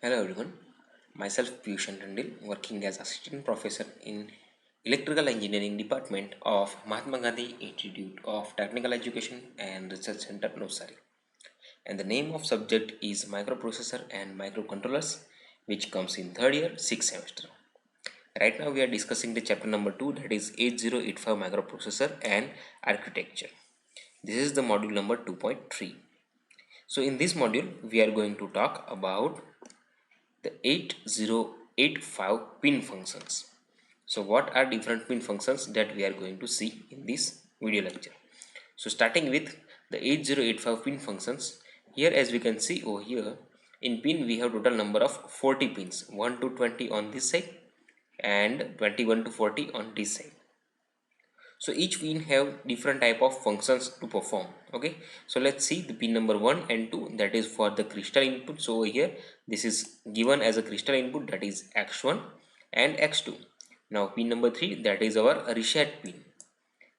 Hello everyone, myself Piyushan Tandil, working as Assistant Professor in Electrical Engineering Department of Mahatma Gandhi Institute of Technical Education and Research Center, Navsari. And the name of subject is Microprocessor and Microcontrollers, which comes in third year, 6th semester. Right now we are discussing the chapter number 2, that is 8085 Microprocessor and Architecture. This is the module number 2.3. So in this module we are going to talk about the 8085 pin functions. So what are different pin functions that we are going to see in this video lecture. So starting with the 8085 pin functions, here as we can see over here, in pin we have total number of 40 pins, 1 to 20 on this side and 21 to 40 on this side. So each pin have different type of functions to perform. Okay, so let's see the pin number 1 and 2, that is for the crystal input. So over here this is given as a crystal input, that is x1 and x2. Now pin number 3, that is our reset pin.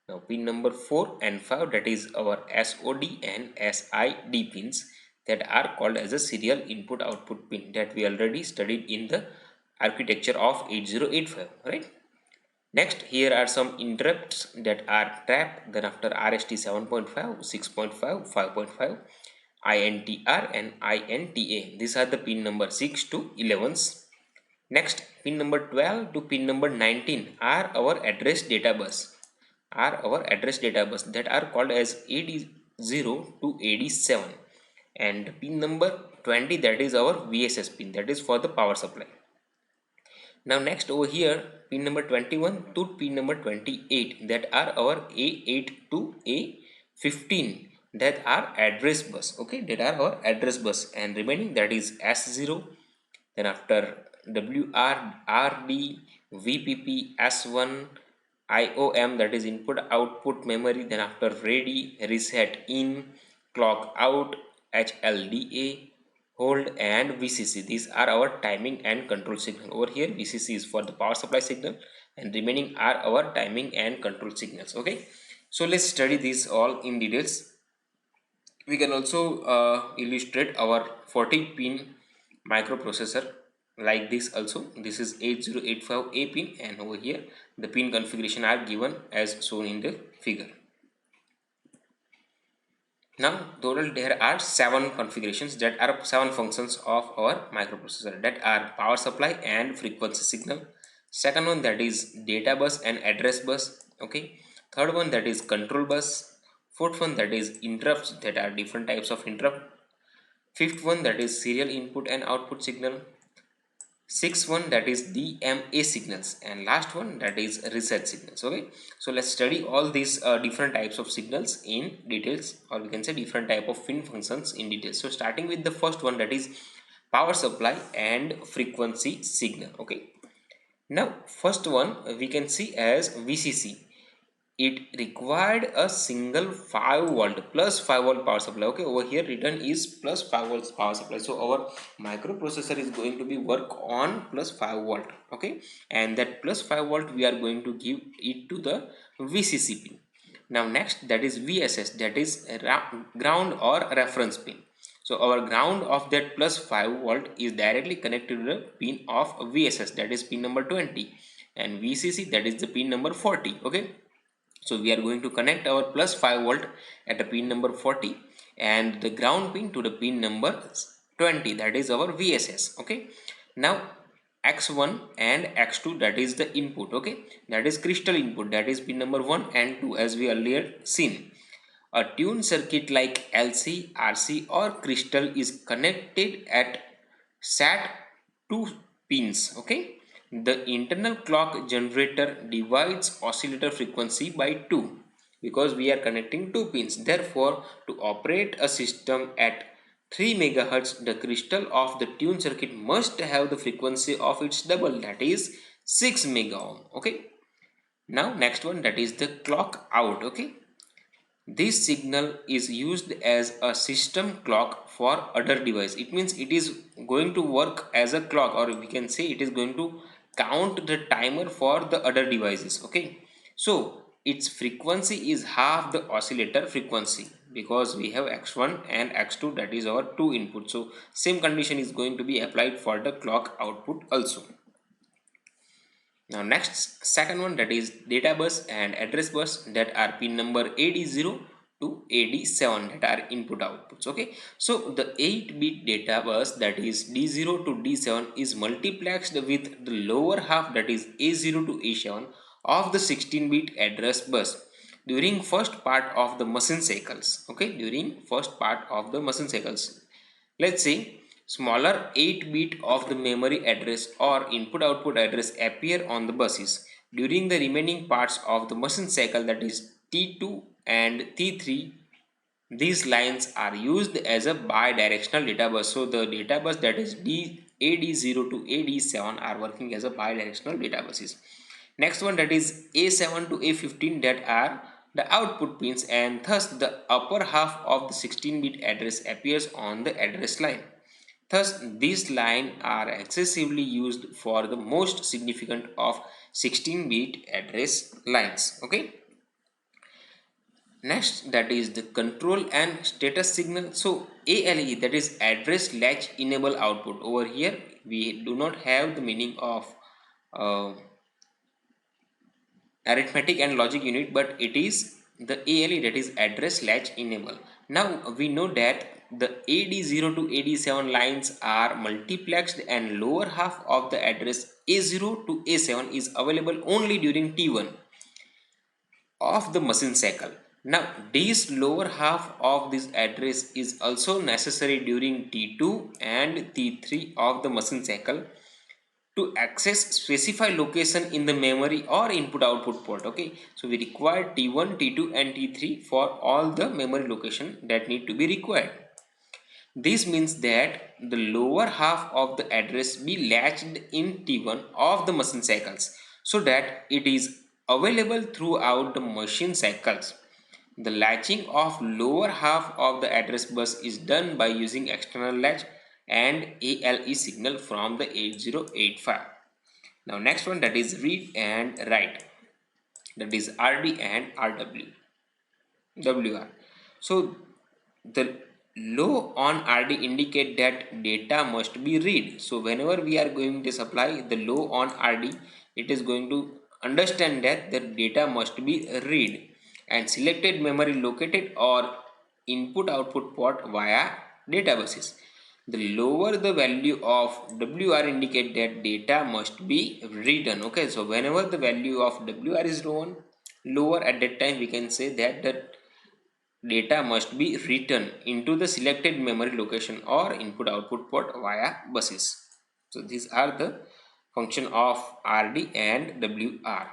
Now pin number 4 and 5, that is our SOD and SID pins, that are called as a serial input output pin, that we already studied in the architecture of 8085, right? Next, here are some interrupts that are trapped. Then after RST 7.5, 6.5, 5.5, INTR and INTA. These are the pin number 6 to 11s. Next, pin number 12 to pin number 19 are our address data bus. That are called as AD0 to AD7. And pin number 20, that is our VSS pin, that is for the power supply. Now next over here, pin number 21 to pin number 28, that are our A8 to A15, that are address bus. Okay, that are our address bus, and remaining that is S0. Then after WR, RD, VPP, S1, IOM, that is input output memory. Then after ready, reset in, clock out, HLDA, hold and VCC. These are our timing and control signal. Over here VCC is for the power supply signal and remaining are our timing and control signals. Okay, so let's study this all in details. We can also illustrate our 40 pin microprocessor like this also. This is 8085A pin, and over here the pin configuration are given as shown in the figure. Now total there are 7 configurations, that are 7 functions of our microprocessor, that are power supply and frequency signal. Second one, that is data bus and address bus. Okay. Third one, that is control bus. Fourth one, that is interrupts, that are different types of interrupt. Fifth one, that is serial input and output signal. Sixth one, that is DMA signals, and last one, that is reset signals. Okay, so let's study all these different types of signals in details, or we can say different type of pin functions in details. So starting with the first one, that is power supply and frequency signal. Okay, now first one we can see as VCC. It required a single 5 volt plus 5 volt power supply. Okay, over here written is plus 5 volts power supply, so our microprocessor is going to be work on plus 5 volt. Okay, and that plus 5 volt we are going to give it to the VCC pin. Now next, that is VSS, that is ground or reference pin. So our ground of that plus 5 volt is directly connected to the pin of VSS, that is pin number 20, and VCC, that is the pin number 40. Okay, so we are going to connect our plus 5 volt at the pin number 40 and the ground pin to the pin number 20, that is our VSS. Okay, now x1 and x2, that is the input. Okay, that is crystal input, that is pin number 1 and 2, as we earlier seen. A tuned circuit like LC, RC or crystal is connected at SAT 2 pins. Okay, the internal clock generator divides oscillator frequency by 2 because we are connecting 2 pins. Therefore, to operate a system at 3 megahertz, the crystal of the tuned circuit must have the frequency of its double, that is 6 mega ohm. Okay, now next one, that is the clock out. Okay, this signal is used as a system clock for other device. It means it is going to work as a clock, or we can say it is going to count the timer for the other devices. Okay, so its frequency is half the oscillator frequency. because we have x1 and x2, that is our two input. So same condition is going to be applied for the clock output also. Now next, second one, that is data bus and address bus, that are pin number AD0 to AD7, that are input outputs. Okay, so the 8-bit data bus, that is D0 to D7, is multiplexed with the lower half, that is A0 to A7 of the 16-bit address bus during first part of the machine cycles. Okay, during first part of the machine cycles, let's say smaller 8-bit of the memory address or input output address appear on the buses during the remaining parts of the machine cycle, that is T2 and T3. These lines are used as a bidirectional data bus. So the data bus, that is AD0 to AD7, are working as a bidirectional data buses. Next one, that is A7 to A15, that are the output pins, and thus the upper half of the 16-bit address appears on the address line. Thus these lines are excessively used for the most significant of 16-bit address lines. Okay. Next, that is the control and status signal. So ALE, that is address latch enable output. Over here we do not have the meaning of uh, arithmetic and logic unit, but it is the ALE, that is address latch enable. Now we know that the AD0 to AD7 lines are multiplexed and lower half of the address A0 to A7 is available only during T1 of the machine cycle. Now this lower half of this address is also necessary during T2 and T3 of the machine cycle to access specified location in the memory or input output port. Okay, so we require T1, T2 and T3 for all the memory location that need to be required. This means that the lower half of the address be latched in T1 of the machine cycles so that it is available throughout the machine cycles. The latching of lower half of the address bus is done by using external latch and ALE signal from the 8085. Now next one, that is read and write, that is RD and WR. So the low on RD indicate that data must be read. So whenever we are going to supply the low on RD, it is going to understand that the data must be read and selected memory located or input output port via data buses. The lower the value of WR indicate that data must be written. Okay, so whenever the value of WR is lower, at that time we can say that the data must be written into the selected memory location or input output port via buses. So these are the function of RD and WR.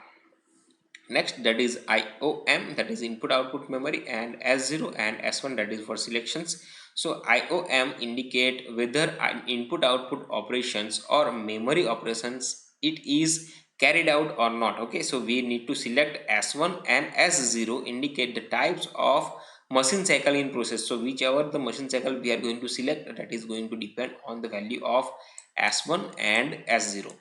Next, that is IOM, that is input output memory, and S0 and S1, that is for selections. So IOM indicate whether an input output operations or memory operations it is carried out or not. Okay, so we need to select S1 and S0 indicate the types of machine cycle in process. So whichever the machine cycle we are going to select, that is going to depend on the value of S1 and S0.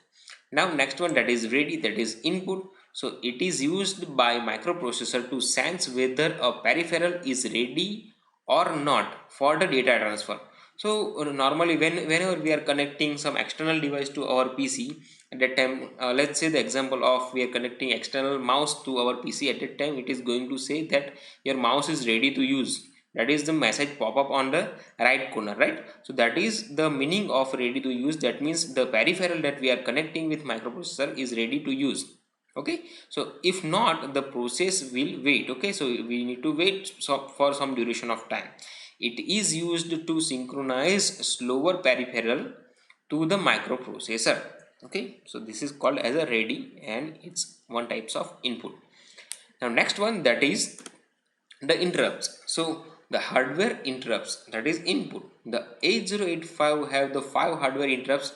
Now next one, that is ready, that is input. So it is used by microprocessor to sense whether a peripheral is ready or not for the data transfer. So normally whenever we are connecting some external device to our PC, at that time let's say the example of we are connecting external mouse to our PC, at that time it is going to say that your mouse is ready to use. That is the message pop up on the right corner, right? So that is the meaning of ready to use. That means the peripheral that we are connecting with microprocessor is ready to use. Okay, so if not, the process will wait. Okay, so we need to wait for some duration of time. It is used to synchronize slower peripheral to the microprocessor. Okay, so this is called as a ready and it's one types of input. Now next one, that is the interrupts. So the hardware interrupts, that is input. The 8085 have the 5 hardware interrupts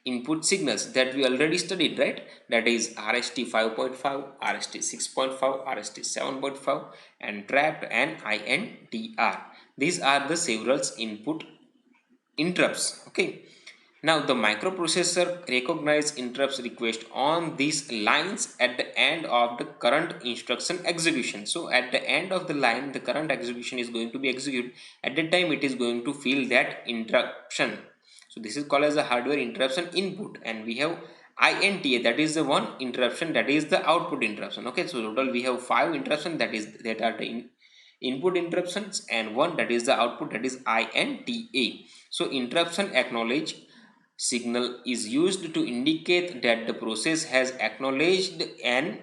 input signals that we already studied, right? That is RST 5.5, RST 6.5, RST 7.5 and trapped and INTR. These are the several input interrupts. Okay, Now the microprocessor recognize interrupts request on these lines at the end of the current instruction execution. So at the end of the line, the current execution is going to be executed. At that time, it is going to feel that interruption. So this is called as a hardware interruption input, and we have INTA, that is the one interruption, that is the output interruption. Okay, so total we have 5 interruptions, that are the input interruptions, and one that is the output, that is INTA. So interruption acknowledge signal is used to indicate that the process has acknowledged an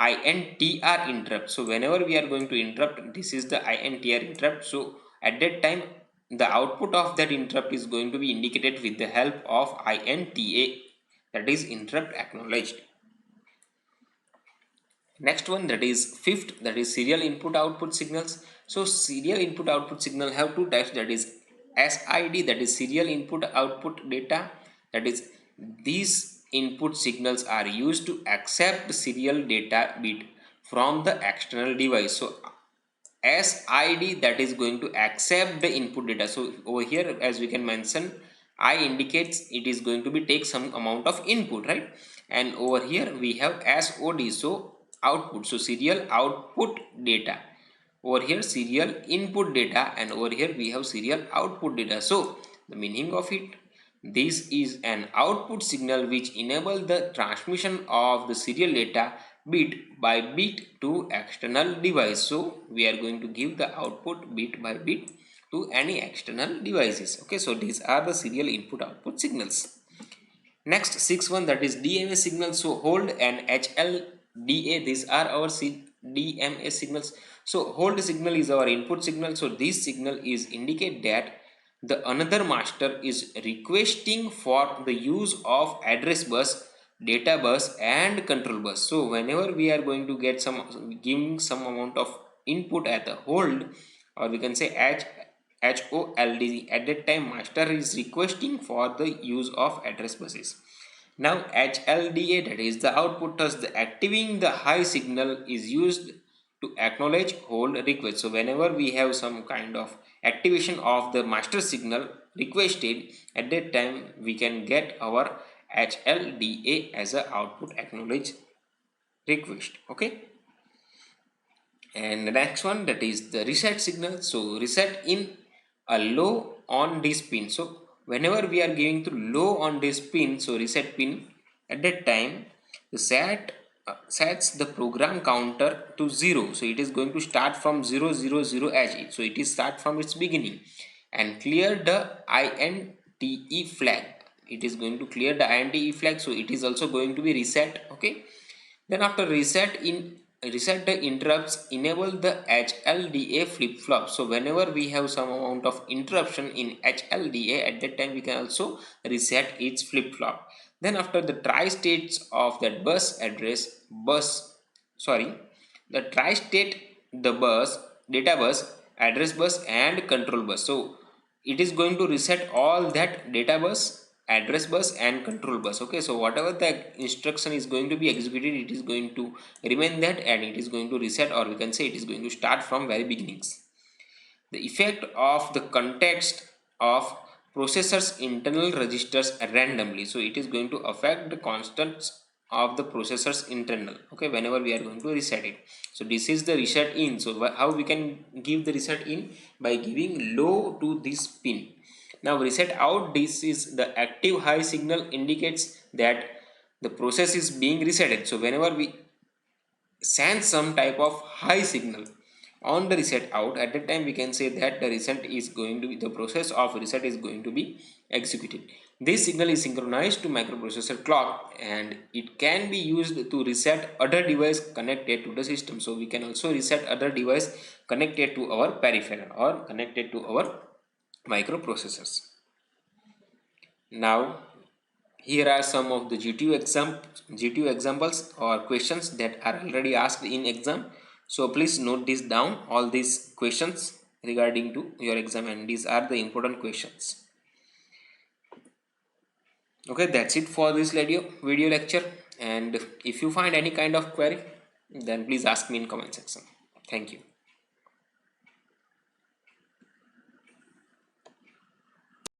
INTR interrupt. So whenever we are going to interrupt, this is the INTR interrupt. So at that time, the output of that interrupt is going to be indicated with the help of INTA, that is interrupt acknowledged. Next one, that is fifth, that is serial input output signals. So serial input output signal have two types, that is SID, that is serial input output data, that is these input signals are used to accept serial data bit from the external device. So SID, that is going to accept the input data. So over here, as we can mention, I indicates it is going to be take some amount of input, right? And over here we have SOD, so output, so serial output data. Over here serial input data, and over here we have serial output data. So the meaning of it, this is an output signal which enable the transmission of the serial data bit by bit to external device. So we are going to give the output bit by bit to any external devices. Okay, so these are the serial input output signals. Next, sixth one, that is DMA signal. So hold and HLDA, these are our DMA signals. So hold signal is our input signal. So this signal is indicate that the another master is requesting for the use of address bus, data bus and control bus. So whenever we are going to get giving some amount of input at the hold, or we can say HOLD, at that time master is requesting for the use of address buses. Now HLDA, that is the output, thus the activating the high signal is used to acknowledge hold request. So whenever we have some kind of activation of the master signal requested, at that time we can get our HLDA as a output acknowledge request. Okay, and the next one, that is the reset signal. So reset in a low on this pin. So whenever we are giving to low on this pin, so reset pin, at that time the sets the program counter to 0. So it is going to start from 000 as it. So it is start from its beginning and clear the INTE flag. It is going to clear the INTE flag. So it is also going to be reset. Okay. Then after reset the interrupts enable the HLDA flip-flop. So whenever we have some amount of interruption in HLDA, at that time we can also reset its flip-flop. Then after the tri-states of that the tri-state, the bus, data bus, address bus and control bus. So it is going to reset all that data bus, address bus and control bus. Okay, so whatever the instruction is going to be executed, it is going to remain that, and it is going to reset, or we can say it is going to start from very beginnings. The effect of the context of processor's internal registers randomly. So it is going to affect the constants of the processor's internal. Okay, whenever we are going to reset it. So this is the reset in. So how we can give the reset in? By giving low to this pin. Now reset out, this is the active high signal, indicates that the process is being resetted. So whenever we send some type of high signal on the reset out, at that time we can say that the reset is going to be, the process of reset is going to be executed. This signal is synchronized to microprocessor clock and it can be used to reset other device connected to the system. So we can also reset other device connected to our peripheral or connected to our microprocessors. Now here are some of the GTU examples or questions that are already asked in exam. So please note this down, all these questions regarding to your exam, and these are the important questions. Okay, that's it for this video lecture, and if you find any kind of query, then please ask me in comment section. Thank you.